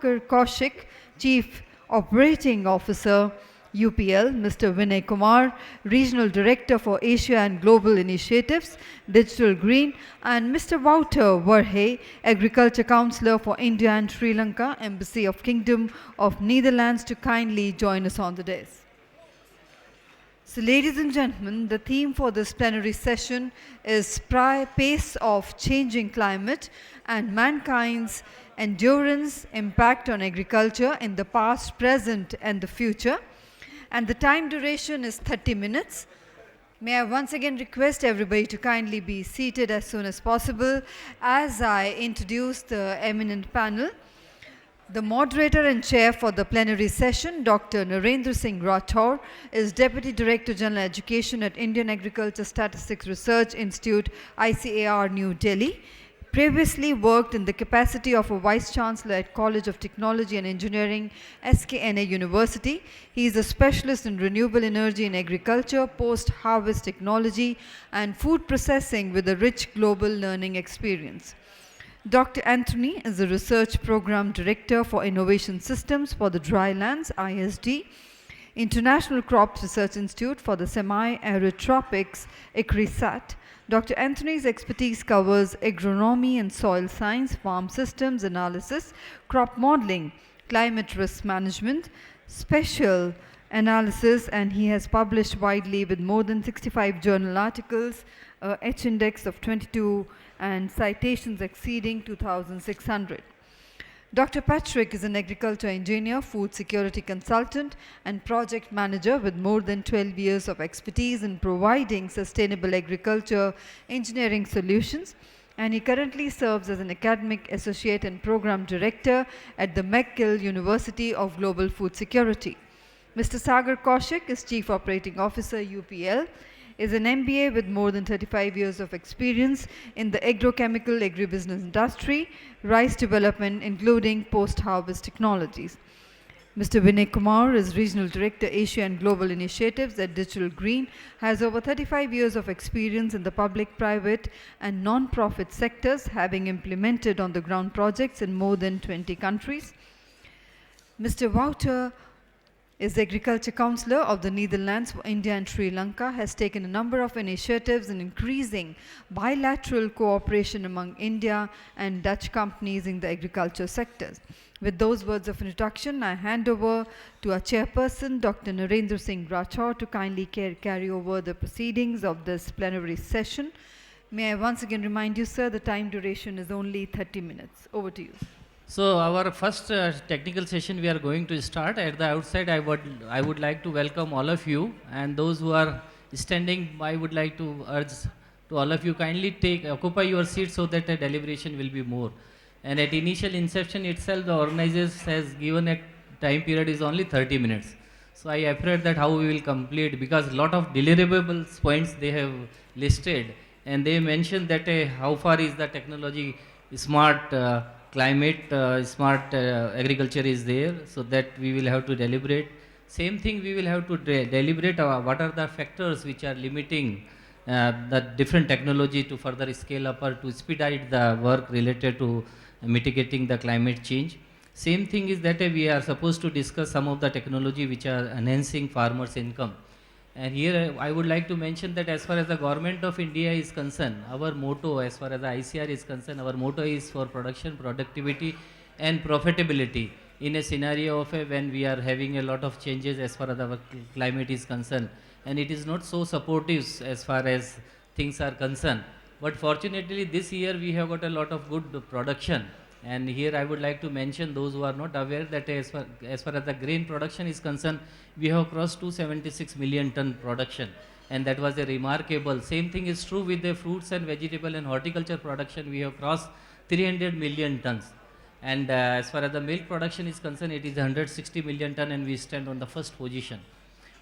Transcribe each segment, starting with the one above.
Sagar Kaushik, Chief Operating Officer, UPL, Mr. Vinay Kumar, Regional Director for Asia and Global Initiatives, Digital Green, and Mr. Wouter Verhey, Agriculture Councillor for India and Sri Lanka, Embassy of Kingdom of Netherlands, to kindly join us on the dais. So, ladies and gentlemen, the theme for this plenary session is Pace of Changing Climate and Mankind's Endurance Impact on Agriculture in the Past, Present and the Future. And the time duration is 30 minutes. May I once again request everybody to kindly be seated as soon as possible as I introduce the eminent panel. The moderator and chair for the plenary session, Dr. Narendra Singh Rathore, is Deputy Director General Education at Indian Agriculture Statistics Research Institute, ICAR, New Delhi. Previously worked in the capacity of a Vice Chancellor at College of Technology and Engineering, SKNA University. He is a specialist in renewable energy in agriculture, post-harvest technology, and food processing with a rich global learning experience. Dr. Anthony is a Research Program Director for Innovation Systems for the Drylands, ISD, International Crops Research Institute for the Semi-Arid Tropics, ICRISAT. Dr. Anthony's expertise covers agronomy and soil science, farm systems analysis, crop modeling, climate risk management, spatial analysis, and he has published widely with more than 65 journal articles, H-index of 22, and citations exceeding 2,600. Dr. Patrick is an agriculture engineer, food security consultant, and project manager with more than 12 years of expertise in providing sustainable agriculture engineering solutions. And he currently serves as an academic associate and program director at the McGill University of Global Food Security. Mr. Sagar Kaushik is Chief Operating Officer, UPL, is an MBA with more than 35 years of experience in the agrochemical agribusiness industry, rice development, including post-harvest technologies. Mr. Vinay Kumar is Regional Director, Asia and Global Initiatives at Digital Green, has over 35 years of experience in the public, private, and non-profit sectors, having implemented on-the-ground projects in more than 20 countries. Mr. Wouter is the Agriculture Councillor of the Netherlands for India and Sri Lanka, has taken a number of initiatives in increasing bilateral cooperation among India and Dutch companies in the agriculture sectors. With those words of introduction, I hand over to our chairperson, Dr. Narendra Singh Rathore, to kindly carry over the proceedings of this plenary session. May I once again remind you, sir, the time duration is only 30 minutes. Over to you. So our first technical session we are going to start. At the outside, I would like to welcome all of you, and those who are standing, I would like to urge to all of you, kindly occupy your seats so that the deliberation will be more. And at initial inception itself, the organizers has given a time period is only 30 minutes. So I afraid that how we will complete, because a lot of deliverables points they have listed, and they mentioned that how far is the technology smart. Climate smart agriculture is there, so that we will have to deliberate. Same thing we will have to deliberate what are the factors which are limiting the different technology to further scale up or to expedite the work related to mitigating the climate change. Same thing is that we are supposed to discuss some of the technology which are enhancing farmers' income. And here I would like to mention that as far as the government of India is concerned, our motto as far as the ICR is concerned, our motto is for production, productivity and profitability in a scenario of when we are having a lot of changes as far as our climate is concerned. And it is not so supportive as far as things are concerned. But fortunately this year we have got a lot of good production. And here I would like to mention those who are not aware that as far as the grain production is concerned, we have crossed 276 million ton production, and that was a remarkable. Same thing is true with the fruits and vegetable and horticulture production. We have crossed 300 million tons. And as far as the milk production is concerned, it is 160 million ton, and we stand on the first position.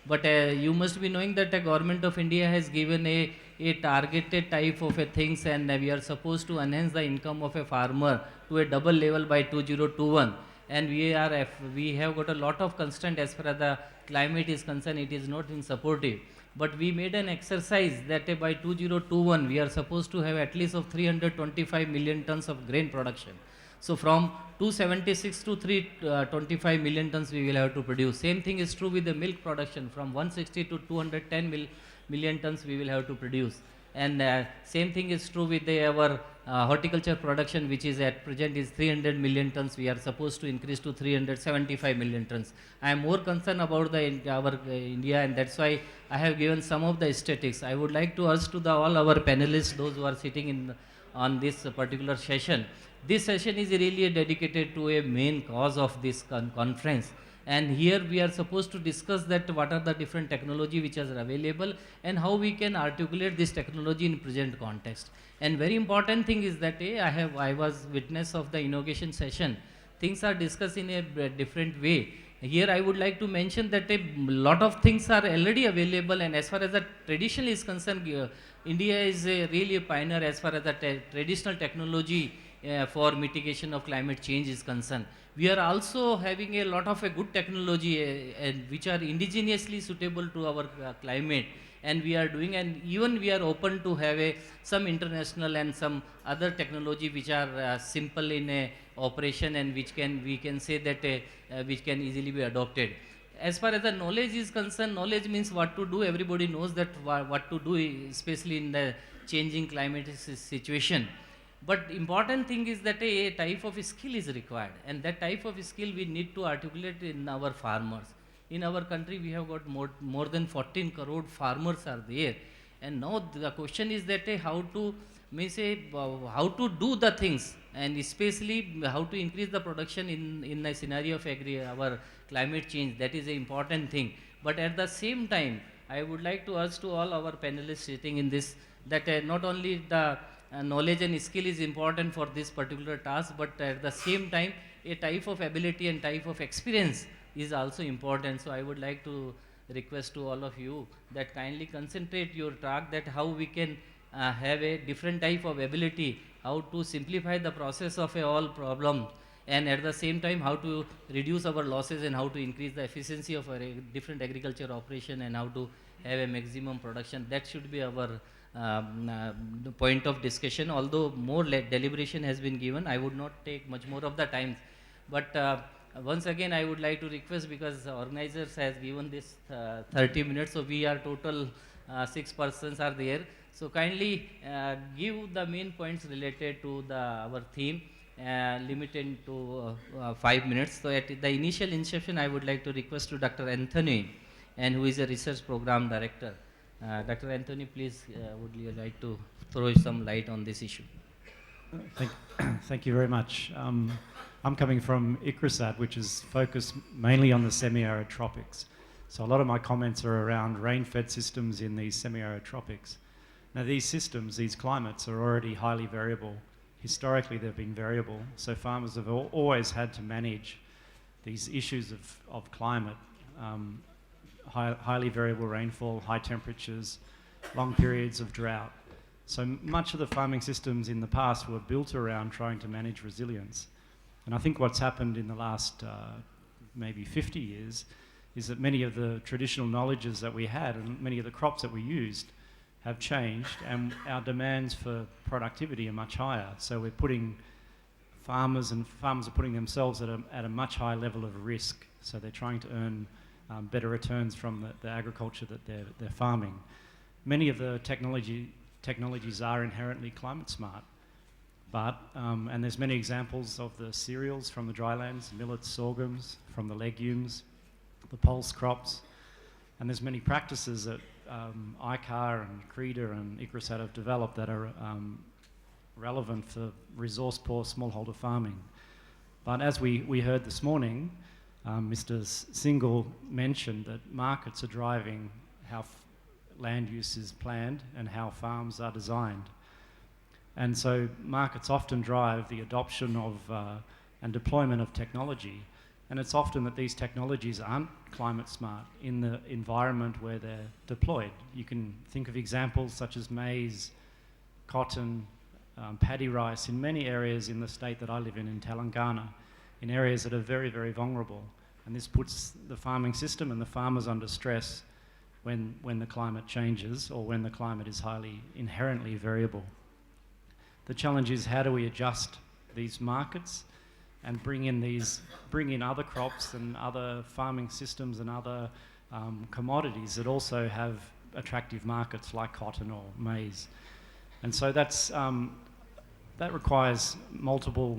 But you must be knowing that the government of India has given a targeted type of a things, and we are supposed to enhance the income of a farmer to a double level by 2021. And we have got a lot of constraint as far as the climate is concerned. It is not in supportive. But we made an exercise that by 2021 we are supposed to have at least of 325 million tons of grain production. So from 276 to 325 million tons we will have to produce. Same thing is true with the milk production. From 160 to 210 million tons we will have to produce. And same thing is true with our horticulture production, which is at present is 300 million tons. We are supposed to increase to 375 million tons. I am more concerned about our India, and that's why I have given some of the statistics. I would like to urge to all our panelists, those who are sitting on this particular session. This session is really dedicated to a main cause of this conference, and here we are supposed to discuss that what are the different technology which are available and how we can articulate this technology in present context. And very important thing is that I was witness of the inauguration session. Things are discussed in a different way. Here I would like to mention that a lot of things are already available, and as far as the tradition is concerned, India is really a pioneer as far as the traditional technology for mitigation of climate change is concerned. We are also having a lot of a good technology which are indigenously suitable to our climate, and we are doing, and even we are open to have some international and some other technology which are simple in operation, and which we can say that which can easily be adopted. As far as the knowledge is concerned, knowledge means what to do. Everybody knows that what to do, especially in the changing climate situation. But important thing is that a type of skill is required, and that type of skill we need to articulate in our farmers. In our country, we have got more than 14 crore farmers are there, and now the question is that how to how to do the things, and especially how to increase the production in a scenario of our climate change. That is an important thing. But at the same time, I would like to urge to all our panelists sitting in this that not only the knowledge and skill is important for this particular task, but at the same time a type of ability and type of experience is also important. So I would like to request to all of you that kindly concentrate your talk that how we can have a different type of ability, how to simplify the process of all problems, and at the same time how to reduce our losses and how to increase the efficiency of our different agriculture operation, and how to have a maximum production. That should be our the point of discussion. Although more deliberation has been given, I would not take much more of the time. But once again, I would like to request, because the organizers has given this 30 minutes, so we are total 6 persons are there. So kindly give the main points related to our theme, limited to 5 minutes. So at the initial inception, I would like to request to Dr. Anthony, and who is a research program director. Dr. Anthony, please, would you like to throw some light on this issue? Thank you very much. I'm coming from ICRISAT, which is focused mainly on the semi-arid tropics. So a lot of my comments are around rain-fed systems in these semi-arid tropics. Now these systems, these climates are already highly variable. Historically they've been variable, so farmers have always had to manage these issues of climate. Highly variable rainfall, high temperatures, long periods of drought. So much of the farming systems in the past were built around trying to manage resilience. And I think what's happened in the last maybe 50 years is that many of the traditional knowledges that we had and many of the crops that we used have changed, and our demands for productivity are much higher. So we're putting farmers are putting themselves at a much higher level of risk. So they're trying to earn better returns from the agriculture that they're farming. Many of the technologies are inherently climate smart, but and there's many examples of the cereals from the drylands, millets, sorghums, from the legumes, the pulse crops, and there's many practices that ICAR and CREDA and ICRISAT have developed that are relevant for resource-poor smallholder farming. But as we heard this morning, Mr. Singhal mentioned that markets are driving how land use is planned and how farms are designed. And so markets often drive the adoption of and deployment of technology. And it's often that these technologies aren't climate smart in the environment where they're deployed. You can think of examples such as maize, cotton, paddy rice in many areas in the state that I live in Telangana, in areas that are very, very vulnerable. And this puts the farming system and the farmers under stress when the climate changes, or when the climate is highly inherently variable. The challenge is, how do we adjust these markets and bring in other crops and other farming systems and other commodities that also have attractive markets like cotton or maize. And so that requires multiple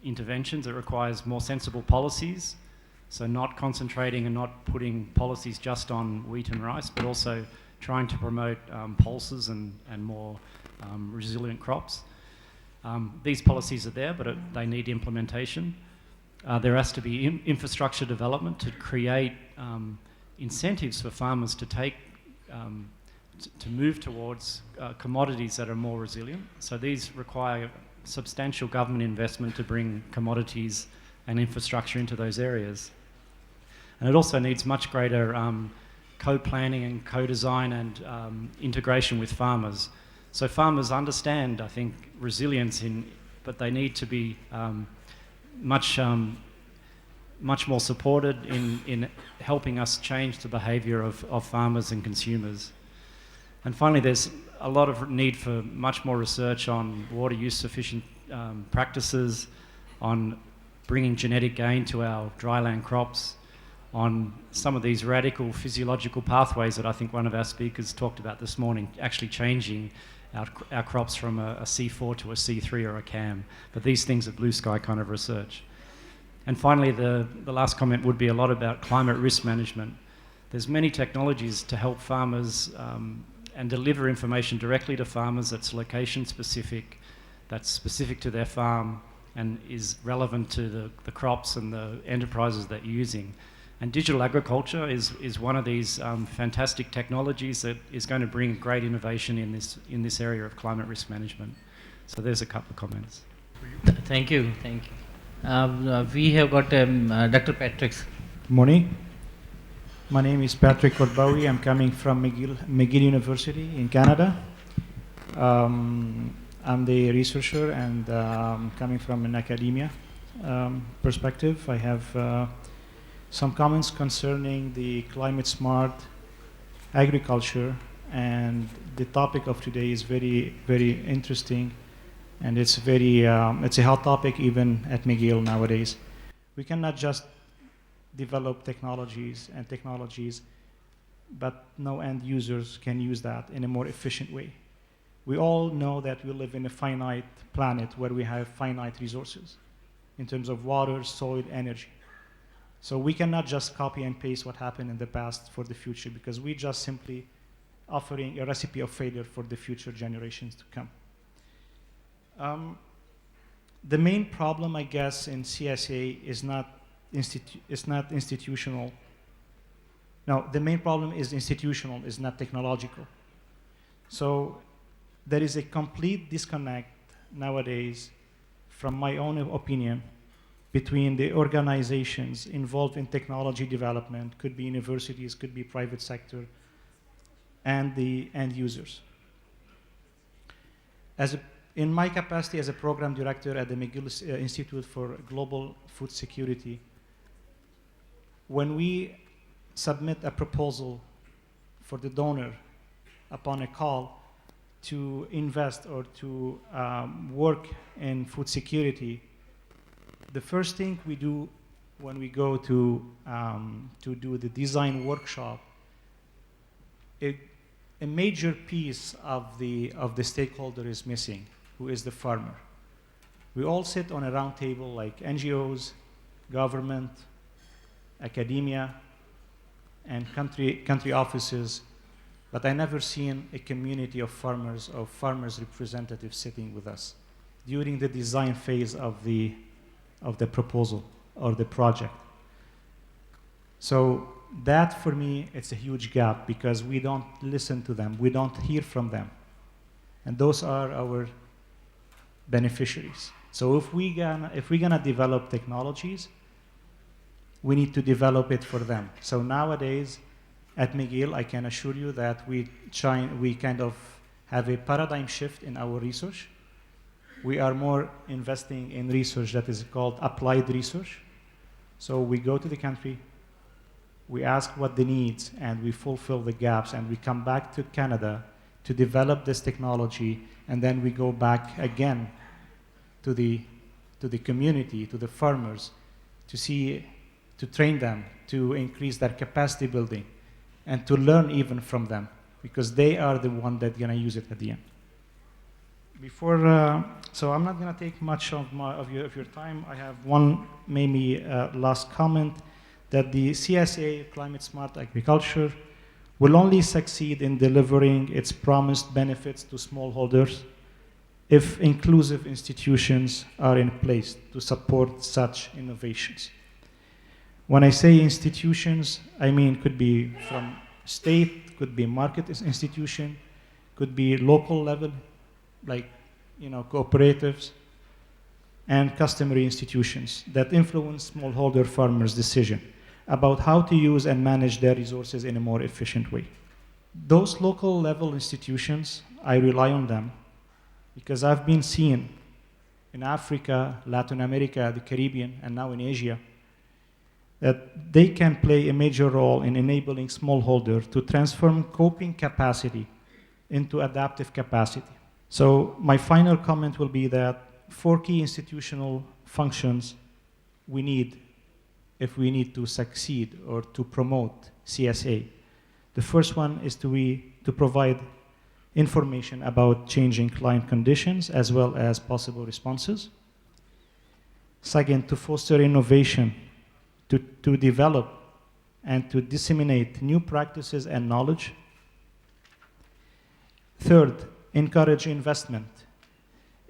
interventions. It requires more sensible policies, so not concentrating and not putting policies just on wheat and rice, but also trying to promote pulses and more resilient crops. These policies are there, but they need implementation. There has to be infrastructure development to create incentives for farmers to take to move towards commodities that are more resilient. So these require substantial government investment to bring commodities and infrastructure into those areas. And it also needs much greater co-planning and co-design and integration with farmers. So farmers understand, I think, resilience, but they need to be much more supported in helping us change the behaviour of farmers and consumers. And finally, there's a lot of need for much more research on water use sufficient practices, on bringing genetic gain to our dryland crops, on some of these radical physiological pathways that I think one of our speakers talked about this morning, actually changing our crops from a C4 to a C3 or a CAM. But these things are blue sky kind of research. And finally, the last comment would be a lot about climate risk management. There's many technologies to help farmers and deliver information directly to farmers that's location specific, that's specific to their farm and is relevant to the crops and the enterprises that you're using. And digital agriculture is one of these fantastic technologies that is going to bring great innovation in this area of climate risk management. So there's a couple of comments. Thank you. We have got Dr. Patrick. Morning. My name is Patrick Korbawi. I'm coming from McGill University in Canada. I'm the researcher and coming from an academia perspective. I have some comments concerning the climate smart agriculture, and the topic of today is very, very interesting, and it's a hot topic even at McGill nowadays. We cannot just develop technologies, but no end users can use that in a more efficient way. We all know that we live in a finite planet where we have finite resources in terms of water, soil, energy. So we cannot just copy and paste what happened in the past for the future, because we're just simply offering a recipe of failure for the future generations to come. The main problem, I guess, in CSA is not institutional. No, the main problem is institutional, is not technological. So there is a complete disconnect nowadays, from my own opinion, between the organizations involved in technology development, could be universities, could be private sector, and the end users. In my capacity as a program director at the McGill Institute for Global Food Security, when we submit a proposal for the donor upon a call to invest or to work in food security, the first thing we do when we go to do the design workshop, a major piece of the stakeholder is missing, who is the farmer. We all sit on a round table like NGOs, government, academia, and country offices, but I never seen a community of farmers or farmers representatives sitting with us during the design phase of the proposal or the project. So that, for me, it's a huge gap, because we don't listen to them, we don't hear from them, and those are our beneficiaries. So if we're gonna develop technologies, we need to develop it for them. So nowadays at McGill, I can assure you that we kind of have a paradigm shift in our research. We are more investing in research that is called applied research. So we go to the country, we ask what the needs, and we fulfill the gaps, and we come back to Canada to develop this technology, and then we go back again to the to the community, to the farmers, to train them, to increase their capacity building, and to learn even from them, because they are the one that's going to use it at the end. So I'm not going to take much of your time. I have one maybe last comment, that the CSA, Climate Smart Agriculture, will only succeed in delivering its promised benefits to smallholders if inclusive institutions are in place to support such innovations. When I say institutions, I mean could be from state, could be market institution, could be local level, like cooperatives, and customary institutions that influence smallholder farmers' decision about how to use and manage their resources in a more efficient way. Those local level institutions, I rely on them because I've been seeing in Africa, Latin America, the Caribbean, and now in Asia, that they can play a major role in enabling smallholders to transform coping capacity into adaptive capacity. So my final comment will be that 4 key institutional functions we need if we need to succeed or to promote CSA. The first one is to provide information about changing climate conditions as well as possible responses. Second, to foster innovation, to develop and to disseminate new practices and knowledge. Third, encourage investment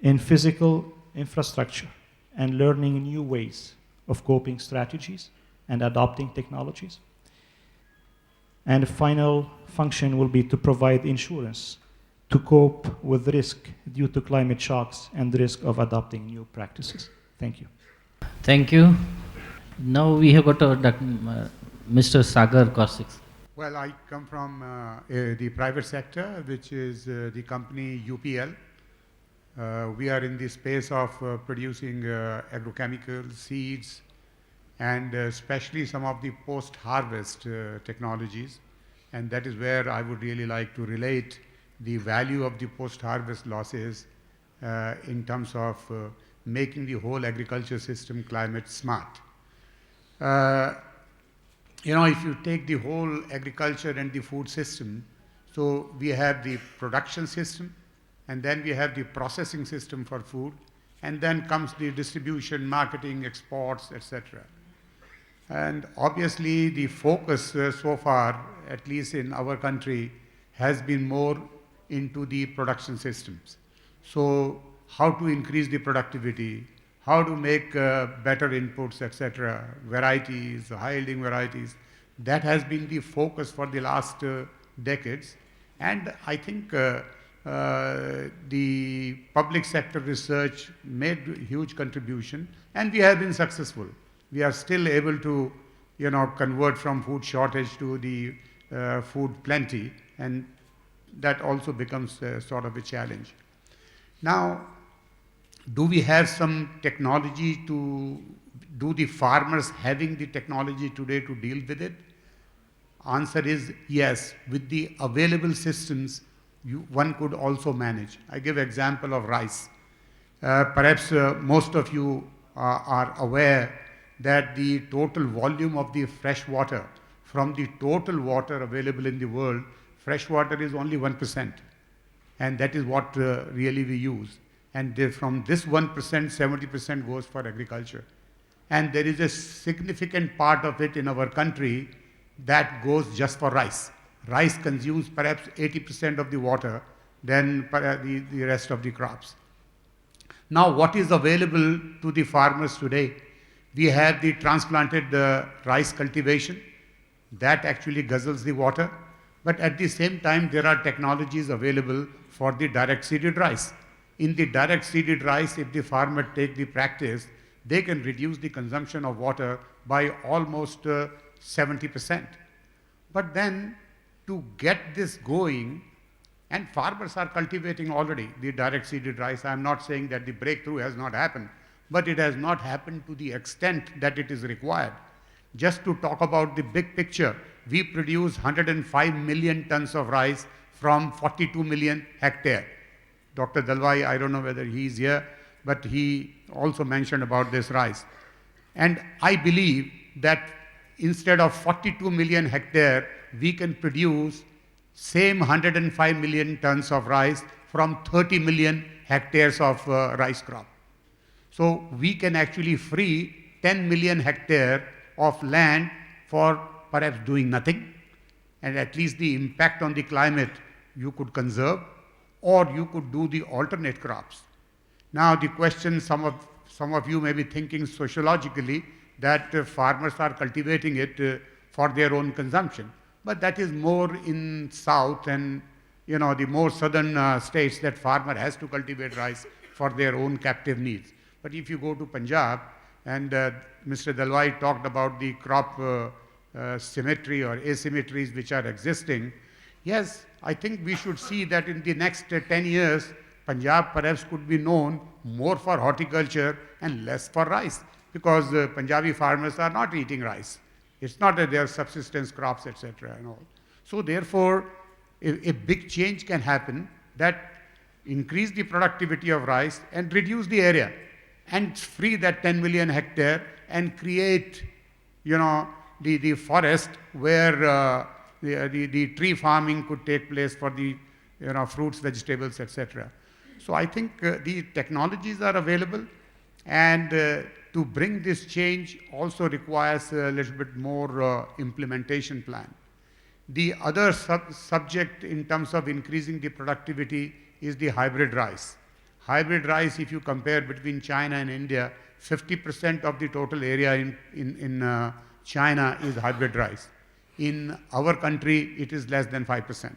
in physical infrastructure and learning new ways of coping strategies and adopting technologies. And the final function will be to provide insurance to cope with risk due to climate shocks and the risk of adopting new practices. Thank you. Thank you. Now we have got Mr. Sagar Kaushik. Well, I come from the private sector, which is the company UPL. We are in the space of producing agrochemicals, seeds, and especially some of the post-harvest technologies. And that is where I would really like to relate the value of the post-harvest losses in terms of making the whole agriculture system climate smart. If you take the whole agriculture and the food system, so we have the production system, and then we have the processing system for food, and then comes the distribution, marketing, exports, etc. And obviously the focus so far, at least in our country, has been more into the production systems. So how to increase the productivity, how to make better inputs, etc., varieties, high-yielding varieties. That has been the focus for the last decades. And I think the public sector research made huge contribution, and we have been successful. We are still able to, convert from food shortage to the food plenty, and that also becomes sort of a challenge. Now, do we have some technology do the farmers having the technology today to deal with it? Answer is yes. With the available systems, one could also manage. I give example of rice. Perhaps most of you are aware that the total volume of the fresh water, from the total water available in the world, fresh water is only 1%. And that is what really we use. And from this 1%, 70% goes for agriculture. And there is a significant part of it in our country that goes just for rice. Rice consumes perhaps 80% of the water than the rest of the crops. Now, what is available to the farmers today? We have the transplanted rice cultivation. That actually guzzles the water. But at the same time, there are technologies available for the direct seeded rice. In the direct seeded rice, if the farmer take the practice, they can reduce the consumption of water by almost 70%. But then, to get this going, and farmers are cultivating already the direct seeded rice. I am not saying that the breakthrough has not happened, but it has not happened to the extent that it is required. Just to talk about the big picture, we produce 105 million tons of rice from 42 million hectare. Dr. Dalwai, I don't know whether he is here, but he also mentioned about this rice. And I believe that instead of 42 million hectare, we can produce same 105 million tons of rice from 30 million hectares of rice crop. So we can actually free 10 million hectare of land for perhaps doing nothing, and at least the impact on the climate you could conserve, or you could do the alternate crops. Now the question some of you may be thinking sociologically that farmers are cultivating it for their own consumption, but that is more in south and the more southern states that farmer has to cultivate rice for their own captive needs. But if you go to Punjab, and Mr. Dalwai talked about the crop symmetry or asymmetries which are existing, yes, I think we should see that in the next 10 years, Punjab perhaps could be known more for horticulture and less for rice, because Punjabi farmers are not eating rice. It's not that they are subsistence crops, etc. and all. So therefore, a big change can happen that increase the productivity of rice and reduce the area and free that 10 million hectare and create, the forest where the tree farming could take place for the, fruits, vegetables, etc. So I think the technologies are available, and to bring this change also requires a little bit more implementation plan. The other subject in terms of increasing the productivity is the hybrid rice. Hybrid rice, if you compare between China and India, 50% of the total area in China is hybrid rice. In our country, it is less than 5%.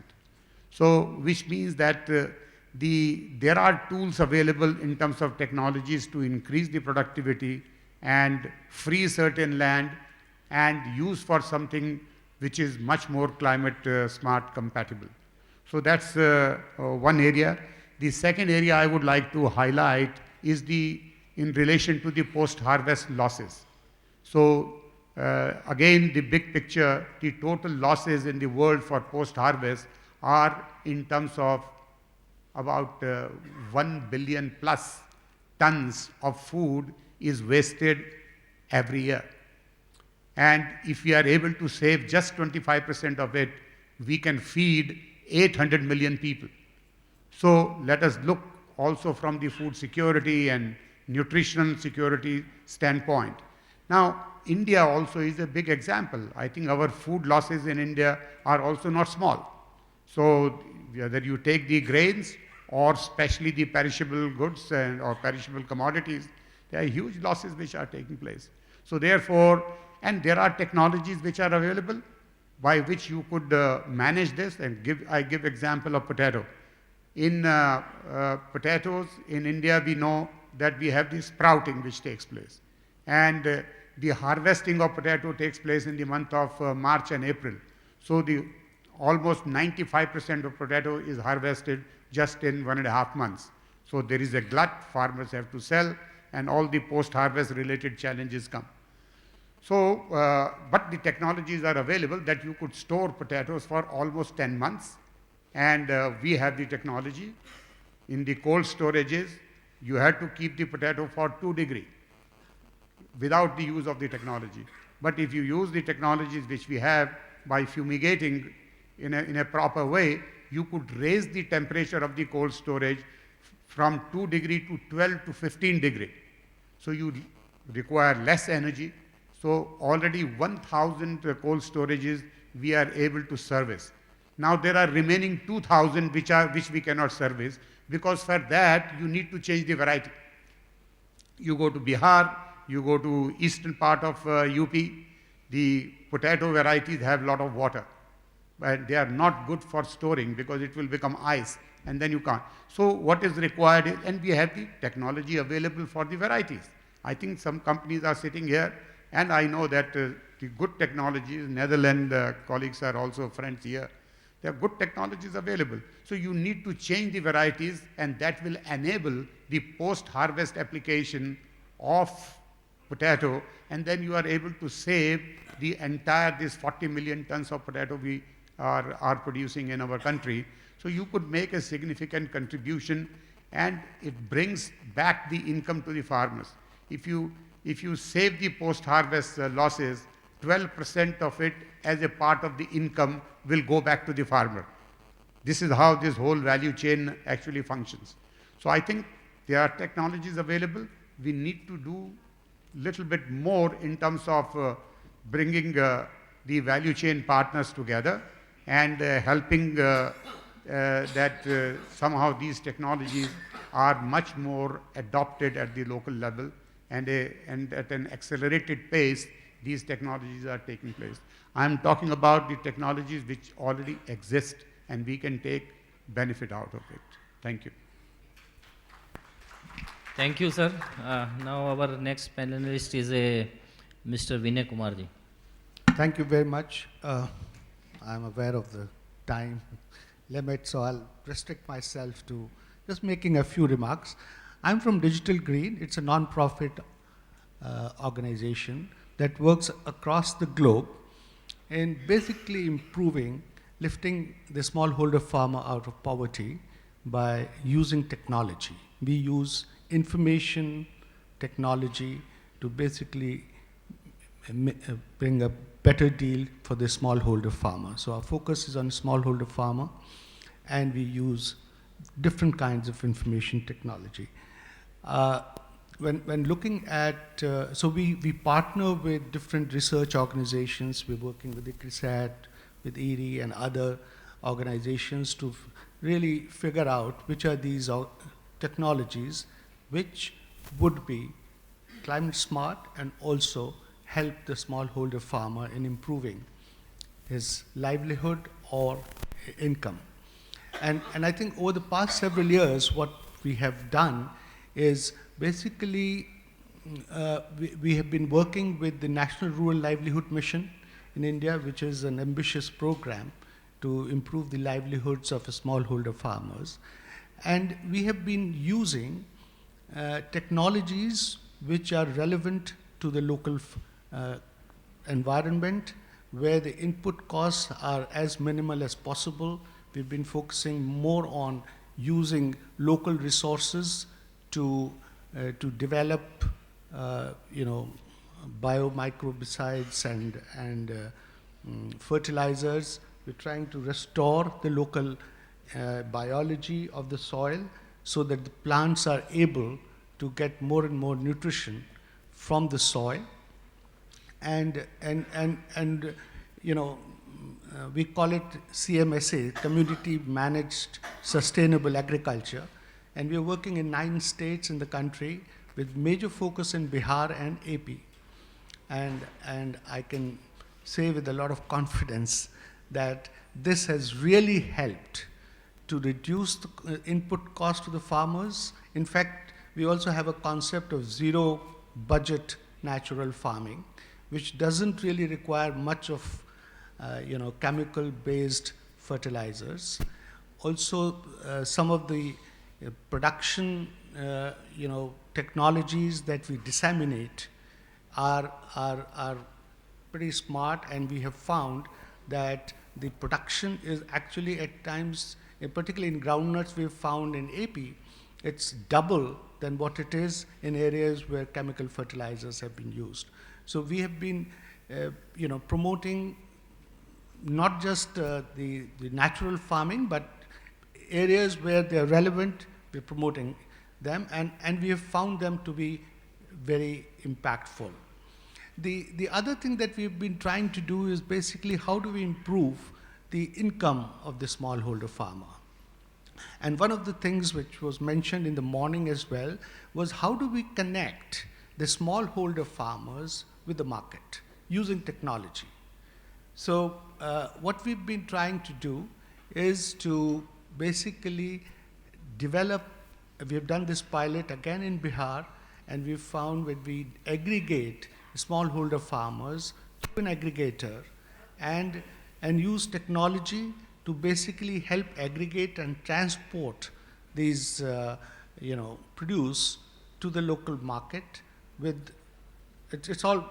So, which means that there are tools available in terms of technologies to increase the productivity and free certain land and use for something which is much more climate smart compatible. So that's one area. The second area I would like to highlight is in relation to the post-harvest losses. So again, the big picture, the total losses in the world for post-harvest are in terms of about 1 billion plus tons of food is wasted every year. And if we are able to save just 25% of it, we can feed 800 million people. So let us look also from the food security and nutritional security standpoint. Now, India also is a big example. I think our food losses in India are also not small. So whether you take the grains or especially the perishable goods or perishable commodities, there are huge losses which are taking place. So therefore, and there are technologies which are available by which you could manage this, and I give example of potato. In potatoes in India, we know that we have the sprouting which takes place. And the harvesting of potato takes place in the month of March and April. So almost 95% of potato is harvested just in 1.5 months. So there is a glut, farmers have to sell, and all the post-harvest related challenges come. So, but the technologies are available that you could store potatoes for almost 10 months. And we have the technology. In the cold storages, you had to keep the potato for 2 degrees without the use of the technology. But if you use the technologies which we have by fumigating in a proper way, you could raise the temperature of the cold storage from 2 degrees to 12 to 15 degrees. So you require less energy. So already 1,000 cold storages we are able to service. Now there are remaining 2,000 which we cannot service, because for that you need to change the variety. You go to Bihar, you go to eastern part of UP, the potato varieties have a lot of water, but they are not good for storing because it will become ice and then you can't. So what is required is, and we have the technology available for the varieties. I think some companies are sitting here, and I know that the good technologies, Netherlands colleagues are also friends here. There are good technologies available. So you need to change the varieties, and that will enable the post-harvest application of potato, and then you are able to save the entire, this 40 million tons of potato we are producing in our country. So you could make a significant contribution and it brings back the income to the farmers. If you save the post-harvest losses, 12% of it as a part of the income will go back to the farmer. This is how this whole value chain actually functions. So I think there are technologies available. We need to do little bit more in terms of bringing the value chain partners together and helping that somehow these technologies are much more adopted at the local level, and at an accelerated pace these technologies are taking place. I am talking about the technologies which already exist and we can take benefit out of it. Thank you. Thank you, sir. Now our next panelist is Mr. Vinay Kumar ji. Thank you very much. I'm aware of the time limit, so I'll restrict myself to just making a few remarks. I'm from Digital Green. It's a non-profit organization that works across the globe in basically lifting the smallholder farmer out of poverty by using technology. We use information technology to basically bring a better deal for the smallholder farmer. So our focus is on smallholder farmer, and we use different kinds of information technology. When looking at, so we partner with different research organizations. We're working with ICRISAT, with ERI and other organizations to really figure out which are these technologies which would be climate smart and also help the smallholder farmer in improving his livelihood or income. And I think over the past several years, what we have done is basically we have been working with the National Rural Livelihood Mission in India, which is an ambitious program to improve the livelihoods of smallholder farmers. And we have been using technologies which are relevant to the local environment, where the input costs are as minimal as possible. We've been focusing more on using local resources to develop, biomicrobicides and fertilizers. We're trying to restore the local biology of the soil so that the plants are able to get more and more nutrition from the soil. And we call it CMSA, Community Managed Sustainable Agriculture. And we are working in 9 states in the country with major focus in Bihar and AP. And I can say with a lot of confidence that this has really helped to reduce the input cost to the farmers. In fact, we also have a concept of zero budget natural farming, which doesn't really require much of chemical-based fertilizers. Also, some of the production technologies that we disseminate are pretty smart, and we have found that the production is actually at times, particularly in groundnuts, we've found in AP, it's double than what it is in areas where chemical fertilizers have been used. So we have been promoting not just the natural farming, but areas where they're relevant, we're promoting them, and we have found them to be very impactful. The other thing that we've been trying to do is basically how do we improve the income of the smallholder farmer? And one of the things which was mentioned in the morning as well was how do we connect the smallholder farmers with the market using technology? So what we've been trying to do is to basically develop, we have done this pilot again in Bihar, and we've found when we aggregate smallholder farmers to an aggregator and use technology to basically help aggregate and transport these produce to the local market with, it's all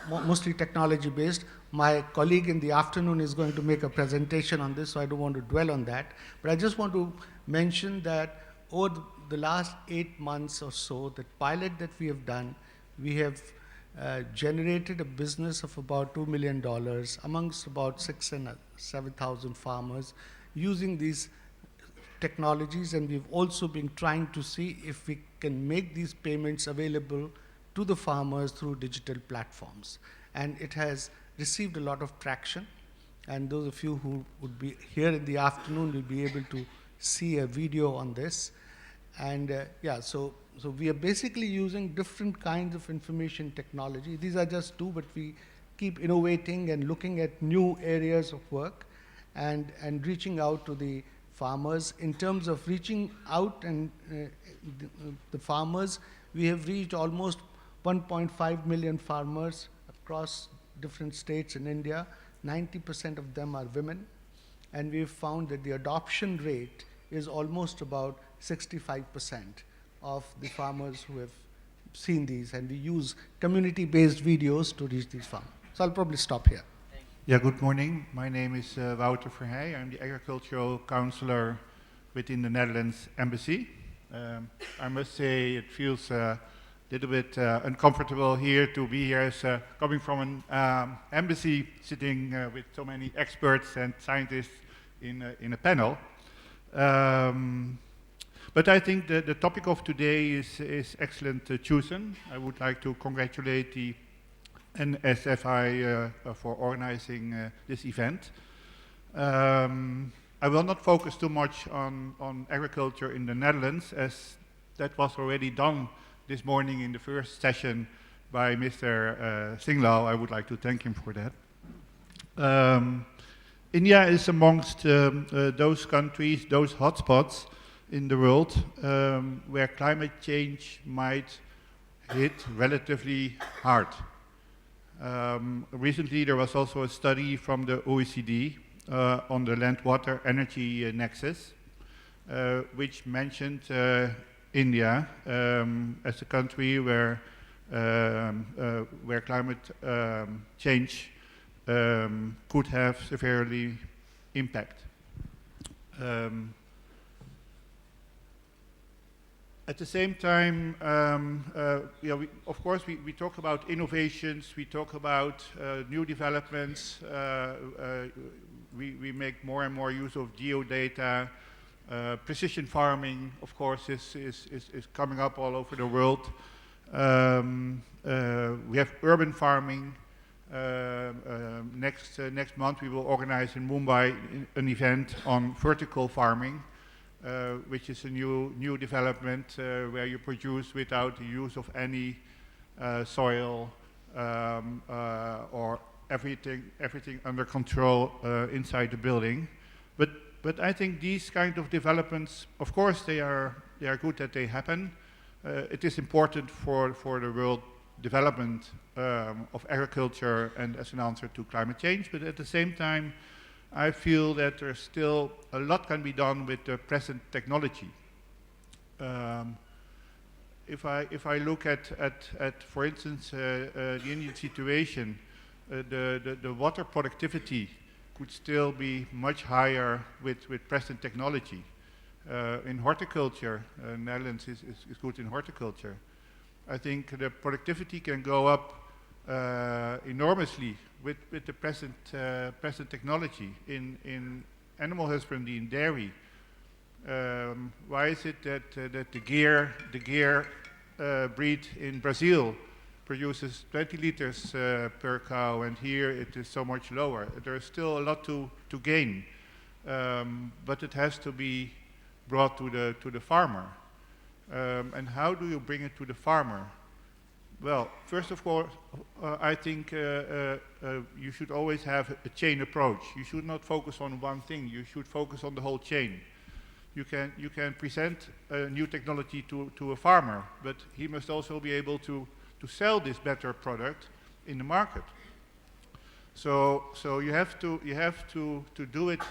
mostly technology based. My colleague in the afternoon is going to make a presentation on this, so I don't want to dwell on that. But I just want to mention that over the last 8 months or so, the pilot that we have done, we have generated a business of about $2 million amongst about 6,000 and 7,000 farmers using these technologies, and we've also been trying to see if we can make these payments available to the farmers through digital platforms. And it has received a lot of traction, and those of you who would be here in the afternoon will be able to see a video on this. And so we are basically using different kinds of information technology. These are just two, but we keep innovating and looking at new areas of work and reaching out to the farmers. In terms of reaching out and the farmers, we have reached almost 1.5 million farmers across different states in India. 90% of them are women, and we've found that the adoption rate is almost about 65% of the farmers who have seen these, and we use community-based videos to reach these farmers. So I'll probably stop here. Yeah, good morning. My name is Wouter Verheij. I'm the agricultural counselor within the Netherlands Embassy. I must say it feels a little bit uncomfortable here to be here as coming from an embassy, sitting with so many experts and scientists in a panel. But I think the topic of today is excellent chosen. I would like to congratulate the NSFI for organizing this event. I will not focus too much on agriculture in the Netherlands, as that was already done this morning in the first session by Mr. Singlau. I would like to thank him for that. India is amongst those countries, those hotspots in the world where climate change might hit relatively hard. Recently there was also a study from the OECD on the land-water energy nexus, which mentioned India as a country where climate change could have severely impact. At the same time, of course, we talk about innovations, we talk about new developments, we make more and more use of geodata. Precision farming, of course, is coming up all over the world. We have urban farming. Next month we will organize in Mumbai an event on vertical farming, which is a new development where you produce without the use of any soil or everything under control inside the building. But I think these kind of developments, of course, they are good that they happen. It is important for the world development of agriculture and as an answer to climate change. But at the same time, I feel that there's still a lot can be done with the present technology. If I look at for instance, the Indian situation, the water productivity could still be much higher with present technology. In horticulture, Netherlands is good in horticulture. I think the productivity can go up enormously with the present technology in animal husbandry, in dairy. Why is it that the Gear breed in Brazil produces 20 liters per cow, and here it is so much lower? There is still a lot to gain, but it has to be brought to the farmer. And how do you bring it to the farmer? Well, first of all, I think you should always have a chain approach. You should not focus on one thing. You should focus on the whole chain. You can present a new technology to a farmer, but he must also be able to sell this better product in the market. So you have to do it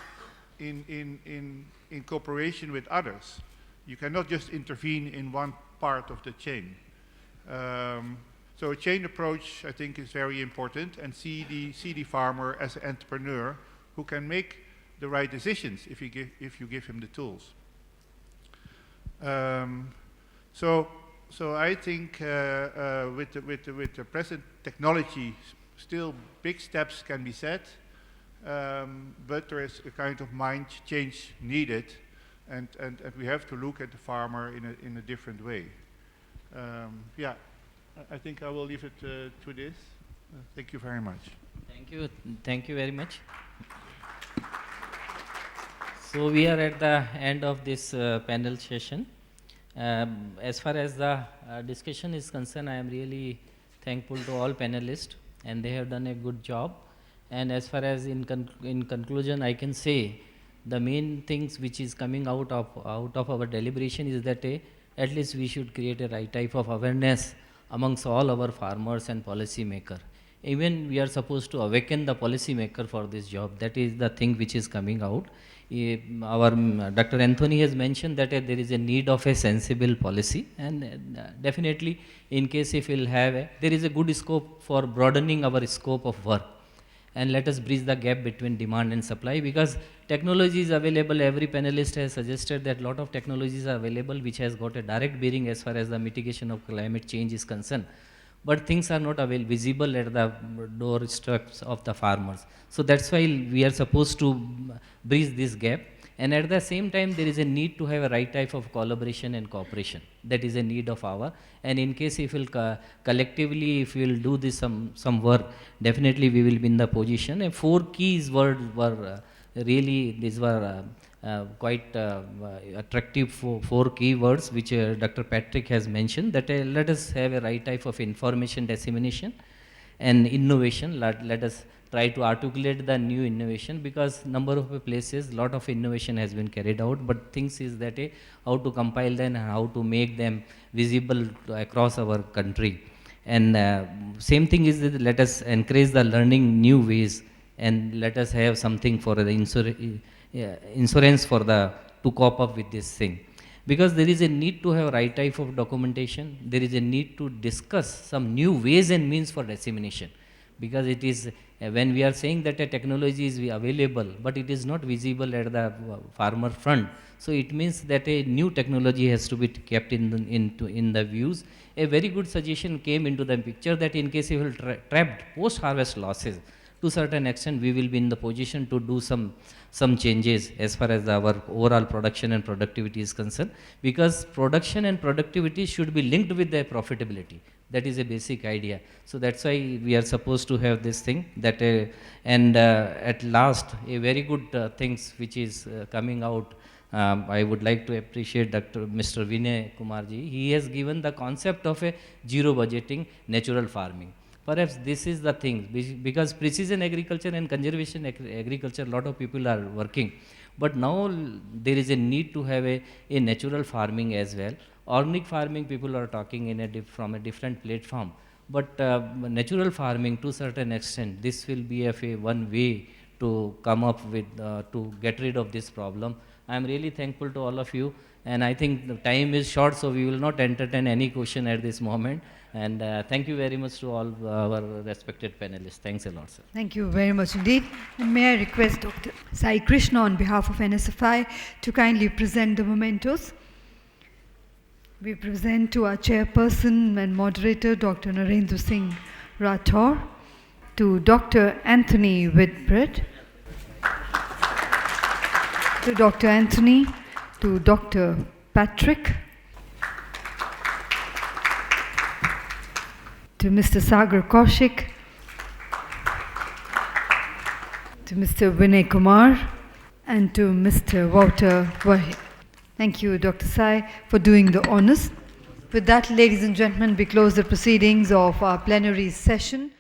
in cooperation with others. You cannot just intervene in one part of the chain. So a chain approach, I think, is very important, and see the farmer as an entrepreneur who can make the right decisions if you give him the tools. So, so I think with the present technology, still big steps can be set, but there is a kind of mind change needed, and we have to look at the farmer in a different way. Yeah, I think I will leave it to this. Thank you very much. Thank you very much. So we are at the end of this panel session. As far as the discussion is concerned, I am really thankful to all panelists, and they have done a good job. And as far as in conclusion, I can say the main things which is coming out of our deliberation is that at least we should create a right type of awareness amongst all our farmers and policy maker. Even we are supposed to awaken the policy maker for this job. That is the thing which is coming out. Our Dr. Anthony has mentioned that there is a need of a sensible policy, and definitely in case if we'll have there is a good scope for broadening our scope of work, and let us bridge the gap between demand and supply, because technology is available. Every panelist has suggested that lot of technologies are available which has got a direct bearing as far as the mitigation of climate change is concerned, but things are not visible at the doorsteps of the farmers. So that's why we are supposed to bridge this gap, and at the same time there is a need to have a right type of collaboration and cooperation. That is a need of our, and in case if we'll collectively if we'll do this some work, definitely we will be in the position. And 4 keys were really, these were quite attractive 4 key words which Dr. Patrick has mentioned, that let us have a right type of information dissemination and innovation. Let us try to articulate the new innovation, because number of places lot of innovation has been carried out, but things is that how to compile them and how to make them visible across our country. And same thing is that let us encourage the learning new ways, and let us have something for the insurance for the to cope up with this thing, because there is a need to have right type of documentation. There is a need to discuss some new ways and means for dissemination, because it is when we are saying that a technology is available but it is not visible at the farmer front, so it means that a new technology has to be kept in the views. A very good suggestion came into the picture that in case you will trapped post harvest losses, to certain extent we will be in the position to do some changes as far as our overall production and productivity is concerned, because production and productivity should be linked with their profitability. That is a basic idea. So that's why we are supposed to have this thing that and at last a very good things which is coming out. I would like to appreciate Mr. Vinay Kumarji. He has given the concept of a zero budgeting natural farming. Perhaps this is the thing, because precision agriculture and conservation agriculture, lot of people are working, but now there is a need to have a natural farming as well. Organic farming people are talking from a different platform, but natural farming to certain extent, this will be one way to come up with, to get rid of this problem. I am really thankful to all of you, and I think the time is short, so we will not entertain any question at this moment. And thank you very much to all our respected panelists. Thanks a lot, sir. Thank you very much indeed. And may I request Dr. Sai Krishna on behalf of NSFI to kindly present the mementos. We present to our chairperson and moderator, Dr. Narendra Singh Rathore, to Dr. Anthony Whitbread, to Dr. Anthony, to Dr. Patrick, to Mr. Sagar Kaushik, to Mr. Vinay Kumar, and to Mr. Wouter Wahid. Thank you, Dr. Sai, for doing the honors. With that, ladies and gentlemen, we close the proceedings of our plenary session.